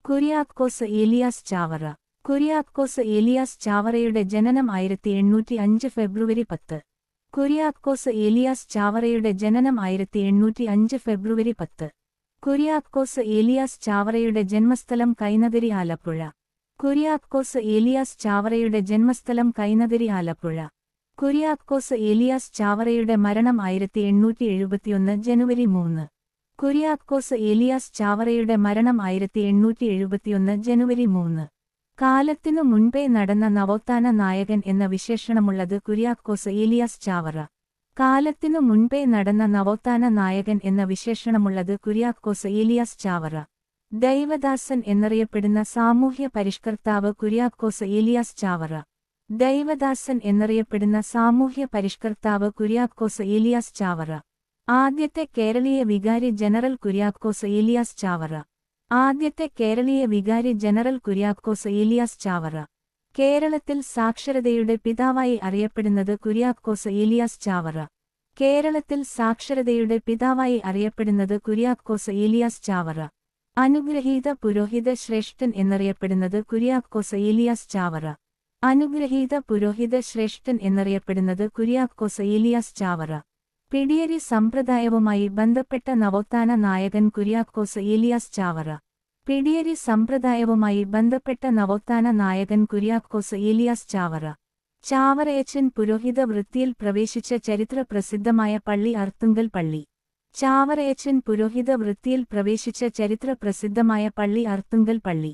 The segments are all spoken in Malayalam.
കുര്യാക്കോസ് ഏലിയാസ് ചാവറ. കുര്യാക്കോസ് ഏലിയാസ് ചാവറയുടെ ജനനം 1805 ഫെബ്രുവരി 10. കുര്യാക്കോസ് ഏലിയാസ് ചാവറയുടെ ജനനം 1805 ഫെബ്രുവരി 10. Kuriakose Elias ചാവറയുടെ ജന്മസ്ഥലം Kainakary Alappuzha. Kuriakose Elias ചാവറയുടെ ജന്മസ്ഥലം Kainakary Alappuzha. Kuriakose Elias ചാവറയുടെ മരണം 1871 ജനുവരി 3. കുര്യാക്കോസ് ഏലിയാസ് ചാവറയുടെ മരണം 1871 ജനുവരി 3. കാലത്തിനു മുൻപേ നടന്ന നവോത്ഥാന നായകൻ എന്ന വിശേഷണമുള്ളത് കുര്യാക്കോസ് ഏലിയാസ് ചാവറ. കാലത്തിനു മുൻപേ നടന്ന നവോത്ഥാന നായകൻ എന്ന വിശേഷണമുള്ളത് കുര്യാക്കോസ് ഏലിയാസ് ചാവറ. ദൈവദാസൻ എന്നറിയപ്പെടുന്ന സാമൂഹ്യ പരിഷ്കർത്താവ് കുര്യാക്കോസ് ഏലിയാസ് ചാവറ. ദൈവദാസൻ എന്നറിയപ്പെടുന്ന സാമൂഹ്യ പരിഷ്കർത്താവ് കുര്യാക്കോസ് ഏലിയാസ് ചാവറ. ആദ്യത്തെ കേരളീയ വികാരി ജനറൽ കുര്യാക്കോസ് ഏലിയാസ് ചാവറ. ആദ്യത്തെ കേരളീയ വികാരി ജനറൽ കുര്യാക്കോസ് ഏലിയാസ് ചാവറ. കേരളത്തിൽ സാക്ഷരതയുടെ പിതാവായി അറിയപ്പെടുന്നത് കുര്യാക്കോസ് ഏലിയാസ് ചാവറ. കേരളത്തിൽ സാക്ഷരതയുടെ പിതാവായി അറിയപ്പെടുന്നത് കുര്യാക്കോസ് ഏലിയാസ് ചാവറ. അനുഗ്രഹീത പുരോഹിത ശ്രേഷ്ഠൻ എന്നറിയപ്പെടുന്നത് കുര്യാക്കോസ് ഏലിയാസ് ചാവറ. അനുഗ്രഹീത പുരോഹിത ശ്രേഷ്ഠൻ എന്നറിയപ്പെടുന്നത് കുര്യാക്കോസ് ഏലിയാസ് ചാവറ. പിടിയേരി സമ്പ്രദായവുമായി ബന്ധപ്പെട്ട നവോത്ഥാന നായകൻ കുര്യാക്കോസ് ഏലിയാസ് ചാവറ. പിടിയേരി സമ്പ്രദായവുമായി ബന്ധപ്പെട്ട നവോത്ഥാന നായകൻ കുര്യാക്കോസ് ഏലിയാസ് ചാവറ. ചാവറയച്ചൻ പുരോഹിത വൃത്തിയിൽ പ്രവേശിച്ച ചരിത്ര പ്രസിദ്ധമായ പള്ളി അർത്തുങ്കൽ പള്ളി. ചാവറയച്ചൻ പുരോഹിത വൃത്തിയിൽ പ്രവേശിച്ച ചരിത്ര പ്രസിദ്ധമായ പള്ളി അർത്തുങ്കൽ പള്ളി.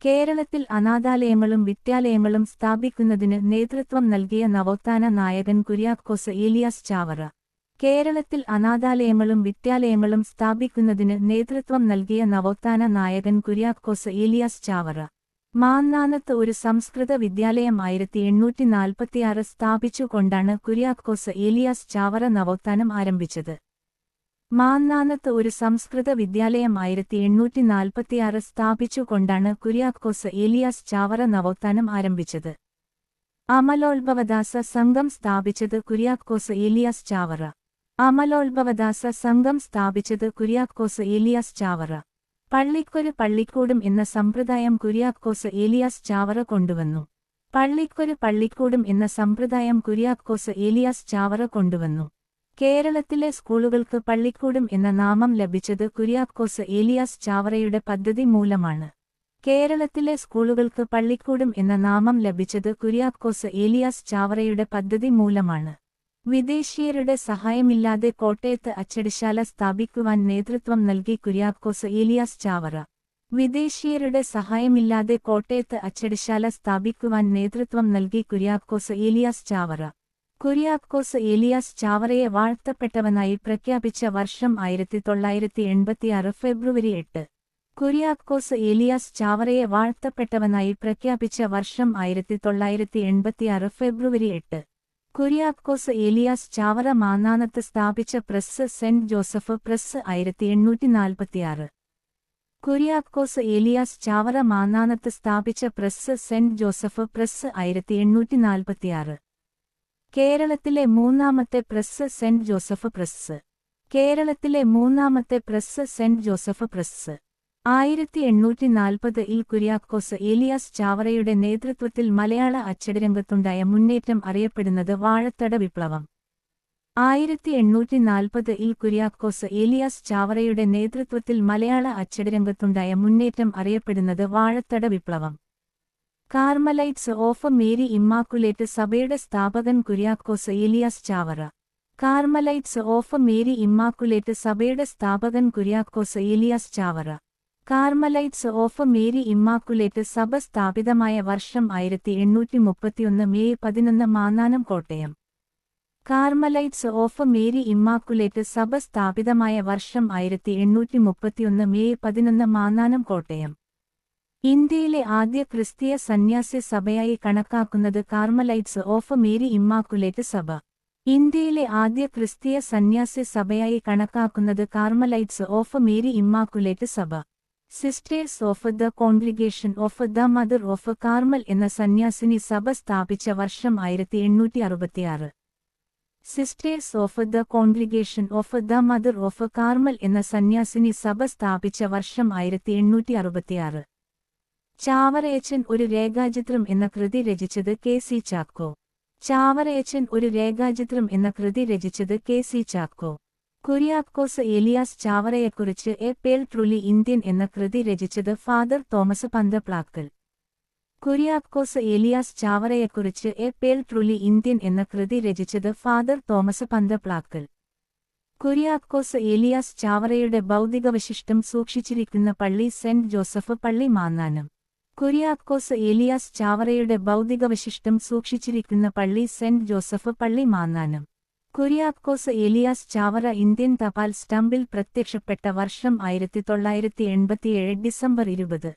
കേരളത്തിൽ അനാഥാലയങ്ങളും വിദ്യാലയങ്ങളും സ്ഥാപിക്കുന്നതിന് നേതൃത്വം നൽകിയ നവോത്ഥാന നായകൻ കുര്യാക്കോസ് ഏലിയാസ് ചാവറ. കേരളത്തിൽ അനാഥാലയങ്ങളും വിദ്യാലയങ്ങളും സ്ഥാപിക്കുന്നതിന് നേതൃത്വം നൽകിയ നവോത്ഥാന നായകൻ കുര്യാക്കോസ് ഏലിയാസ് ചാവറ. മാന്നാനത്ത് ഒരു സംസ്കൃത വിദ്യാലയം 1846 സ്ഥാപിച്ചുകൊണ്ടാണ് കുര്യാക്കോസ് ഏലിയാസ് ചാവറ നവോത്ഥാനം ആരംഭിച്ചത്. മാന്നാനത്ത് ഒരു സംസ്കൃത വിദ്യാലയം 1846 സ്ഥാപിച്ചുകൊണ്ടാണ് കുര്യാക്കോസ് ഏലിയാസ് ചാവറ നവോത്ഥാനം ആരംഭിച്ചത്. അമലോത്ഭവദാസ സംഘം സ്ഥാപിച്ചത് കുര്യാക്കോസ് ഏലിയാസ് ചാവറ. അമലോത്ഭവദാസ സംഘം സ്ഥാപിച്ചത് കുര്യാക്കോസ് ഏലിയാസ് ചാവറ. പള്ളിക്കൊരു പള്ളിക്കൂടും എന്ന സമ്പ്രദായം കുര്യാക്കോസ് ഏലിയാസ് ചാവറ കൊണ്ടുവന്നു. പള്ളിക്കൊരു പള്ളിക്കൂടും എന്ന സമ്പ്രദായം കുര്യാക്കോസ് ഏലിയാസ് ചാവറ കൊണ്ടുവന്നു. കേരളത്തിലെ സ്കൂളുകൾക്ക് പള്ളിക്കൂടും എന്ന നാമം ലഭിച്ചത് കുര്യാക്കോസ് ഏലിയാസ് ചാവറയുടെ പദ്ധതി മൂലമാണ്. കേരളത്തിലെ സ്കൂളുകൾക്ക് പള്ളിക്കൂടും എന്ന നാമം ലഭിച്ചത് കുര്യാക്കോസ് ഏലിയാസ് ചാവറയുടെ പദ്ധതി മൂലമാണ്. വിദേശീയരുടെ സഹായമില്ലാതെ കോട്ടയത്ത് അച്ചടിശാല സ്ഥാപിക്കുവാൻ നേതൃത്വം നൽകി കുര്യാക്കോസ് ഏലിയാസ് ചാവറ. വിദേശീയരുടെ സഹായമില്ലാതെ കോട്ടയത്ത് അച്ചടിശാല സ്ഥാപിക്കുവാൻ നേതൃത്വം നൽകി കുര്യാക്കോസ് ഏലിയാസ് ചാവറ. കുര്യാക്കോസ് ഏലിയാസ് ചാവറയെ വാഴ്ത്തപ്പെട്ടവനായി പ്രഖ്യാപിച്ച വർഷം 1986 ഫെബ്രുവരി 8. കുര്യാക്കോസ് ഏലിയാസ് ചാവറയെ വാഴ്ത്തപ്പെട്ടവനായി പ്രഖ്യാപിച്ച വർഷം 1986 ഫെബ്രുവരി 8. കുര്യാക്കോസ് ഏലിയാസ് ചാവറ മാന്നാനത്ത് സ്ഥാപിച്ച press Saint Joseph press 1846. Kuriakose Elias Chavara മാന്നാനത്ത് സ്ഥാപിച്ച പ്രസ് സെന്റ് ജോസഫ് പ്രസ് 1846. കേരളത്തിലെ മൂന്നാമത്തെ പ്രസ് സെന്റ് ജോസഫ് പ്രസ്. കേരളത്തിലെ മൂന്നാമത്തെ പ്രസ് സെന്റ് ജോസഫ് പ്രസ്. 1840-ൽ കുര്യാക്കോസ് ഏലിയാസ് ചാവറയുടെ നേതൃത്വത്തിൽ മലയാള അച്ചടിരംഗത്തുണ്ടായ മുന്നേറ്റം അറിയപ്പെടുന്നത് വാഴത്തട വിപ്ലവം. 1840-ൽ കുര്യാക്കോസ് ഏലിയാസ് ചാവറയുടെ നേതൃത്വത്തിൽ മലയാള അച്ചടിരംഗത്തുണ്ടായ മുന്നേറ്റം അറിയപ്പെടുന്നത് വാഴത്തട വിപ്ലവം. കാർമലൈറ്റ്സ് ഓഫ് മേരി ഇമ്മാക്കുലേറ്റ് സഭയുടെ സ്ഥാപകൻ Kuriakose Elias Chavara. Carmelites of Mary immaculate സഭയുടെ സ്ഥാപകൻ Kuriakose Elias Chavara. Carmelites of Mary immaculate സഭ സ്ഥാപിതമായ വർഷം 1831 May 11 Mannanam Kottayam. Carmelites of Mary immaculate സഭ സ്ഥാപിതമായ വർഷം 1831 മെയ് 11 മാന്നാനം കോട്ടയം. ഇന്ത്യയിലെ ആദ്യ ക്രിസ്തീയ സന്യാസി സഭയായി കണക്കാക്കുന്നത് കാർമലൈറ്റ്സ് ഓഫ് മേരി ഇമ്മാക്കുലേറ്റ് സഭ. ഇന്ത്യയിലെ ആദ്യ ക്രിസ്തീയ സന്യാസി സഭയായി കണക്കാക്കുന്നത് കാർമലൈറ്റ്സ് ഓഫ് മേരി ഇമ്മാക്കുലേറ്റ് സഭ. Sisters of the congregation of the mother of Carmel എന്ന സന്യാസിനി സഭ സ്ഥാപിച്ച വർഷം 1866. Sisters of the congregation of the mother of Carmel എന്ന സന്യാസിനി സഭ സ്ഥാപിച്ച വർഷം 1866. ചാവറയച്ചൻ ഒരു രേഖാചിത്രം എന്ന കൃതി രചിച്ചത് കെ.സി. ചാക്കോ. ചാവറയച്ചൻ ഒരു രേഖാചിത്രം എന്ന കൃതി രചിച്ചത് കെ.സി. ചാക്കോ. കുര്യാക്കോസ് ഏലിയാസ് ചാവറയെക്കുറിച്ച് എ പേൾ ട്രൂലി ഇന്ത്യൻ എന്ന കൃതി രചിച്ചത് father Thomas Panthaplackal. Kuriakose Elias ചാവറയെക്കുറിച്ച് എ പേൾ ട്രൂലി ഇന്ത്യൻ എന്ന കൃതി രചിച്ചത് father Thomas Panthaplackal. Kuriakose Elias ചാവറയുടെ ഭൗതികവശിഷ്ടം സൂക്ഷിച്ചിരിക്കുന്ന പള്ളി സെന്റ് ജോസഫ് പള്ളി മാന്നാനം. കുര്യാക്കോസ് ഏലിയാസ് ചാവറയുടെ ഭൗതികവശിഷ്ടം സൂക്ഷിച്ചിരിക്കുന്ന പള്ളി സെന്റ് ജോസഫ് പള്ളി മാന്നാനം. കുര്യാക്കോസ് ഏലിയാസ് ചാവറ ഇന്ത്യൻ തപാൽ സ്റ്റാമ്പിൽ പ്രത്യക്ഷപ്പെട്ട വർഷം 1987 December 20.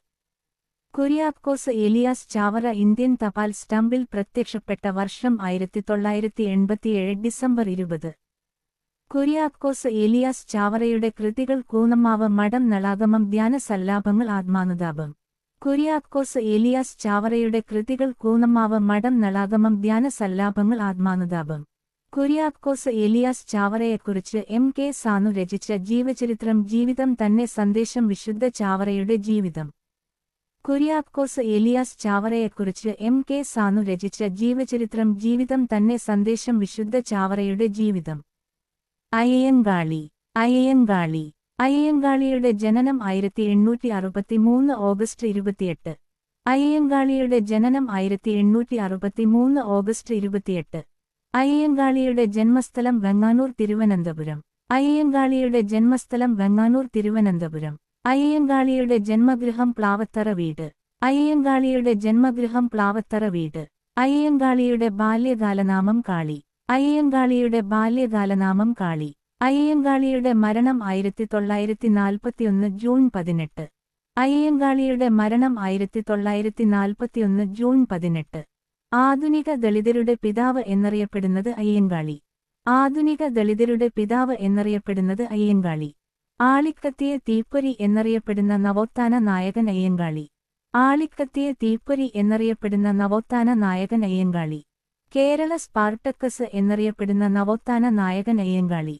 Kuriakose Elias Chavara Indian തപാൽ സ്റ്റാമ്പിൽ പ്രത്യക്ഷപ്പെട്ട വർഷം 1987 ഡിസംബർ 20. കുര്യാക്കോസ് ഏലിയാസ് ചാവറയുടെ കൃതികൾ കൂനമ്മാവ് മഠം നളാഗമം ധ്യാന സല്ലാപങ്ങൾ ആത്മാനുതാപം. കുര്യാക്കോസ് ഏലിയാസ് ചാവറയുടെ കൃതികൾ കൂനമ്മാവ് മഠം നളാഗമം ധ്യാന സല്ലാപങ്ങൾ ആത്മാനുതാപം. Kuriakose Elias ചാവറയെക്കുറിച്ച് M. K. Sanu രചിച്ച ജീവചരിത്രം ജീവിതം തന്നെ സന്ദേശം വിശുദ്ധ ചാവറയുടെ ജീവിതം. Kuriakose Elias ചാവറയെക്കുറിച്ച് M. K. Sanu രചിച്ച ജീവചരിത്രം ജീവിതം തന്നെ സന്ദേശം വിശുദ്ധ ചാവറയുടെ ജീവിതം. അയ്യങ്കാളി. അയ്യങ്കാളിയുടെ ജനനം 1863 ഓഗസ്റ്റ് 28. അയ്യങ്കാളിയുടെ ജനനം 1863 ഓഗസ്റ്റ് 28. അയ്യങ്കാളിയുടെ ജന്മസ്ഥലം വെങ്ങാനൂർ തിരുവനന്തപുരം. അയ്യങ്കാളിയുടെ ജന്മസ്ഥലം വെങ്ങാനൂർ തിരുവനന്തപുരം. അയ്യങ്കാളിയുടെ ജന്മഗൃഹം പ്ലാവത്തറ വീട്. അയ്യങ്കാളിയുടെ ജന്മഗൃഹം പ്ലാവത്തറ വീട്. അയ്യങ്കാളിയുടെ ബാല്യകാലനാമം കാളി. അയ്യങ്കാളിയുടെ ബാല്യകാലനാമം കാളി. അയ്യങ്കാളിയുടെ മരണം 1941 ജൂൺ 18. അയ്യങ്കാളിയുടെ മരണം 1941 ജൂൺ 18. ആധുനിക ദളിതരുടെ പിതാവ് എന്നറിയപ്പെടുന്നത് അയ്യങ്കാളി. ആധുനിക ദളിതരുടെ പിതാവ് എന്നറിയപ്പെടുന്നത് അയ്യങ്കാളി. ആളിക്കത്തിയ തീപ്പൊരി എന്നറിയപ്പെടുന്ന നവോത്ഥാന നായകൻ അയ്യങ്കാളി. ആളിക്കത്തിയ തീപ്പൊരി എന്നറിയപ്പെടുന്ന നവോത്ഥാന നായകൻ അയ്യങ്കാളി. കേരള സ്പാർട്ടക്കസ് എന്നറിയപ്പെടുന്ന നവോത്ഥാന നായകൻ അയ്യങ്കാളി.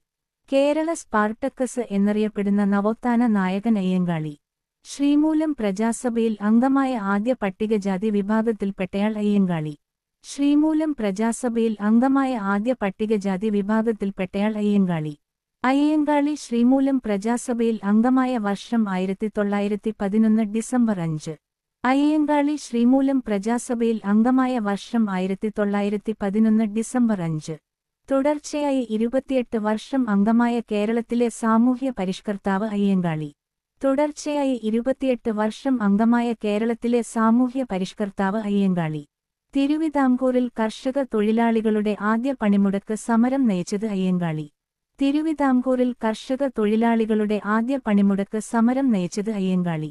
കേരള സ്പാർട്ടക്കസ് എന്നറിയപ്പെടുന്ന നവോത്ഥാന നായകൻ അയ്യങ്കാളി. ശ്രീമൂലം പ്രജാസഭയിൽ അംഗമായ ആദ്യ പട്ടികജാതി വിഭാഗത്തിൽപ്പെട്ടയാൾ അയ്യങ്കാളി. ശ്രീമൂലം പ്രജാസഭയിൽ അംഗമായ ആദ്യ പട്ടികജാതി വിഭാഗത്തിൽപ്പെട്ടയാൾ അയ്യങ്കാളി. അയ്യങ്കാളി ശ്രീമൂലം പ്രജാസഭയിൽ അംഗമായ വർഷം 1911 ഡിസംബർ 5. അയ്യങ്കാളി ശ്രീമൂലം പ്രജാസഭയിൽ അംഗമായ വർഷം 1911 ഡിസംബർ 5. തുടർച്ചയായി 28 വർഷം അംഗമായ കേരളത്തിലെ സാമൂഹ്യ പരിഷ്കർത്താവ് അയ്യങ്കാളി. തുടർച്ചയായി 28 വർഷം അംഗമായ കേരളത്തിലെ സാമൂഹ്യ പരിഷ്കർത്താവ് അയ്യങ്കാളി. തിരുവിതാംകൂറിൽ കർഷക തൊഴിലാളികളുടെ ആദ്യ പണിമുടക്ക് സമരം നയിച്ചത് അയ്യങ്കാളി. തിരുവിതാംകൂറിൽ കർഷക തൊഴിലാളികളുടെ ആദ്യ പണിമുടക്ക് സമരം നയിച്ചത് അയ്യങ്കാളി.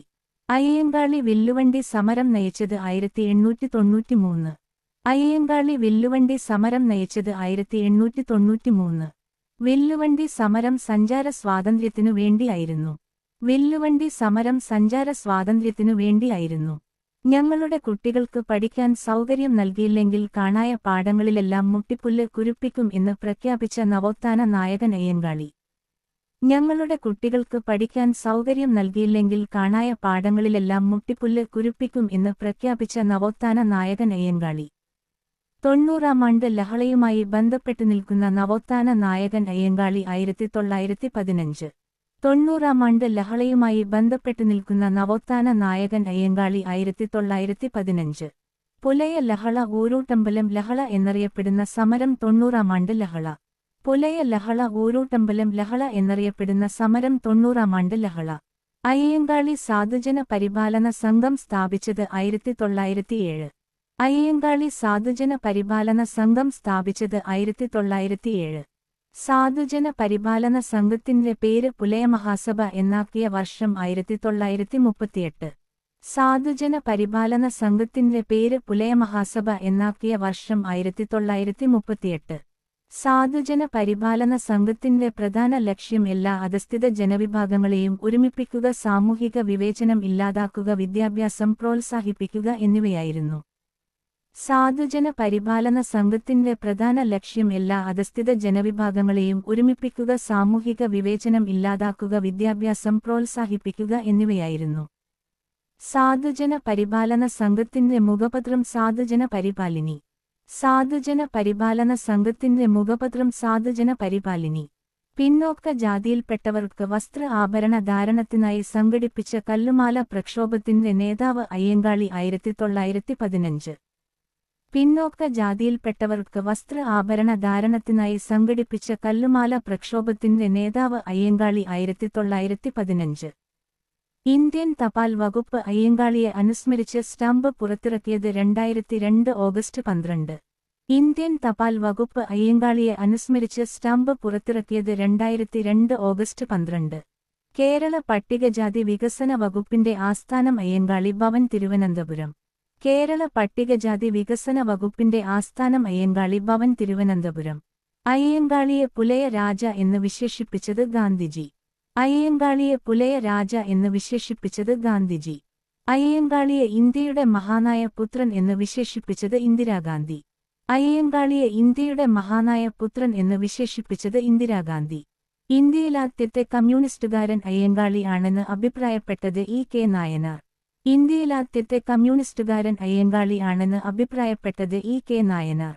അയ്യങ്കാളി വില്ലുവണ്ടി സമരം നയിച്ചത് 1893. അയ്യങ്കാളി വില്ലുവണ്ടി സമരം നയിച്ചത് 1893. വില്ലുവണ്ടി സമരം സഞ്ചാര സ്വാതന്ത്ര്യത്തിനു വേണ്ടിയായിരുന്നു. വില്ലുവണ്ടി സമരം സഞ്ചാര സ്വാതന്ത്ര്യത്തിനു വേണ്ടിയായിരുന്നു. ഞങ്ങളുടെ കുട്ടികൾക്ക് പഠിക്കാൻ സൗകര്യം നൽകിയില്ലെങ്കിൽ കാണായ പാടങ്ങളിലെല്ലാം മുട്ടിപ്പുല്ല് കുരുപ്പിക്കും എന്ന് പ്രഖ്യാപിച്ച നവോത്ഥാന നായകൻ അയ്യങ്കാളി. ഞങ്ങളുടെ കുട്ടികൾക്ക് പഠിക്കാൻ സൗകര്യം നൽകിയില്ലെങ്കിൽ കാണായ പാടങ്ങളിലെല്ലാം മുട്ടിപ്പുല്ല് കുരുപ്പിക്കും എന്ന് പ്രഖ്യാപിച്ച നവോത്ഥാന നായകൻ അയ്യങ്കാളി. 90-ാം ആണ്ട് ലഹളയുമായി ബന്ധപ്പെട്ടു നിൽക്കുന്ന നവോത്ഥാന നായകൻ അയ്യങ്കാളി 1915. 90-ാം ആണ്ട് ലഹളയുമായി ബന്ധപ്പെട്ടു നിൽക്കുന്ന നവോത്ഥാന നായകൻ അയ്യങ്കാളി 1915. പുലയ ലഹള ഊരൂട്ടമ്പലം ലഹള എന്നറിയപ്പെടുന്ന സമരം 90-ാം ആണ്ട് ലഹള. പുലയ ലഹള ഊരൂട്ടമ്പലം ലഹള എന്നറിയപ്പെടുന്ന സമരം 90-ാം ആണ്ട് ലഹള. അയ്യങ്കാളി സാധുജന പരിപാലന സംഘം സ്ഥാപിച്ചത് 1907. അയ്യങ്കാളി സാധുജന പരിപാലന സംഘം സ്ഥാപിച്ചത് 1907. സാധുജന പരിപാലന സംഘത്തിന്റെ പേര് പുലയമഹാസഭ എന്നാക്കിയ വർഷം 1938. സാധുജന പരിപാലന സംഘത്തിന്റെ പേര് പുലയമഹാസഭ എന്നാക്കിയ വർഷം 1938. സാധുജന പരിപാലന സംഘത്തിന്റെ പ്രധാന ലക്ഷ്യം എല്ലാ അധസ്ഥിത ജനവിഭാഗങ്ങളെയും ഒരുമിപ്പിക്കുക, സാമൂഹിക വിവേചനം ഇല്ലാതാക്കുക, വിദ്യാഭ്യാസം പ്രോത്സാഹിപ്പിക്കുക എന്നിവയായിരുന്നു. സാധുജന പരിപാലന സംഘത്തിന്റെ പ്രധാന ലക്ഷ്യം എല്ലാ അധസ്ഥിത ജനവിഭാഗങ്ങളെയും ഒരുമിപ്പിക്കുക, സാമൂഹിക വിവേചനം ഇല്ലാതാക്കുക, വിദ്യാഭ്യാസം പ്രോത്സാഹിപ്പിക്കുക എന്നിവയായിരുന്നു. സാധുജന പരിപാലന സംഘത്തിന്റെ മുഖപത്രം സാധുജന പരിപാലിനി. സാധുജന പരിപാലന സംഘത്തിന്റെ മുഖപത്രം സാധുജന പരിപാലിനി. പിന്നോക്ക ജാതിയിൽപ്പെട്ടവർക്ക് വസ്ത്ര ആഭരണ ധാരണത്തിനായി സംഘടിപ്പിച്ച കല്ലുമാല പ്രക്ഷോഭത്തിന്റെ നേതാവ് അയ്യങ്കാളി 1915. പിന്നോക്ക ജാതിയിൽപ്പെട്ടവർക്ക് വസ്ത്ര ആഭരണ ധാരണത്തിനായി സംഘടിപ്പിച്ച കല്ലുമാല പ്രക്ഷോഭത്തിന്റെ നേതാവ് അയ്യങ്കാളി 1915. ഇന്ത്യൻ തപാൽ വകുപ്പ് അയ്യങ്കാളിയെ അനുസ്മരിച്ച് സ്റ്റാമ്പ് പുറത്തിറക്കിയത് 2002 ഓഗസ്റ്റ് 12. ഇന്ത്യൻ തപാൽ വകുപ്പ് അയ്യങ്കാളിയെ അനുസ്മരിച്ച് സ്റ്റാമ്പ് പുറത്തിറക്കിയത് 2002 ഓഗസ്റ്റ് 12. കേരള പട്ടികജാതി വികസന വകുപ്പിന്റെ ആസ്ഥാനം അയ്യങ്കാളി ഭവൻ തിരുവനന്തപുരം. കേരള പട്ടികജാതി വികസന വകുപ്പിന്റെ ആസ്ഥാനം അയ്യങ്കാളി ഭവൻ തിരുവനന്തപുരം. അയ്യങ്കാളിയെ പുലയ രാജ എന്ന് വിശേഷിപ്പിച്ചത് ഗാന്ധിജി. അയ്യങ്കാളിയെ പുലയ രാജ എന്ന് വിശേഷിപ്പിച്ചത് ഗാന്ധിജി. അയ്യങ്കാളിയെ ഇന്ത്യയുടെ മഹാനായ പുത്രൻ എന്ന് വിശേഷിപ്പിച്ചത് ഇന്ദിരാഗാന്ധി. അയ്യങ്കാളിയെ ഇന്ത്യയുടെ മഹാനായ പുത്രൻ എന്ന് വിശേഷിപ്പിച്ചത് ഇന്ദിരാഗാന്ധി. ഇന്ത്യയിലാദ്യത്തെ കമ്മ്യൂണിസ്റ്റുകാരൻ അയ്യങ്കാളി ആണെന്ന് അഭിപ്രായപ്പെട്ടത് ഇ.കെ. നായനാർ. ഇന്ത്യയിലാദ്യത്തെ കമ്മ്യൂണിസ്റ്റുകാരൻ അയ്യങ്കാളി ആണെന്ന് അഭിപ്രായപ്പെട്ടത് ഇ.കെ. നായനാർ.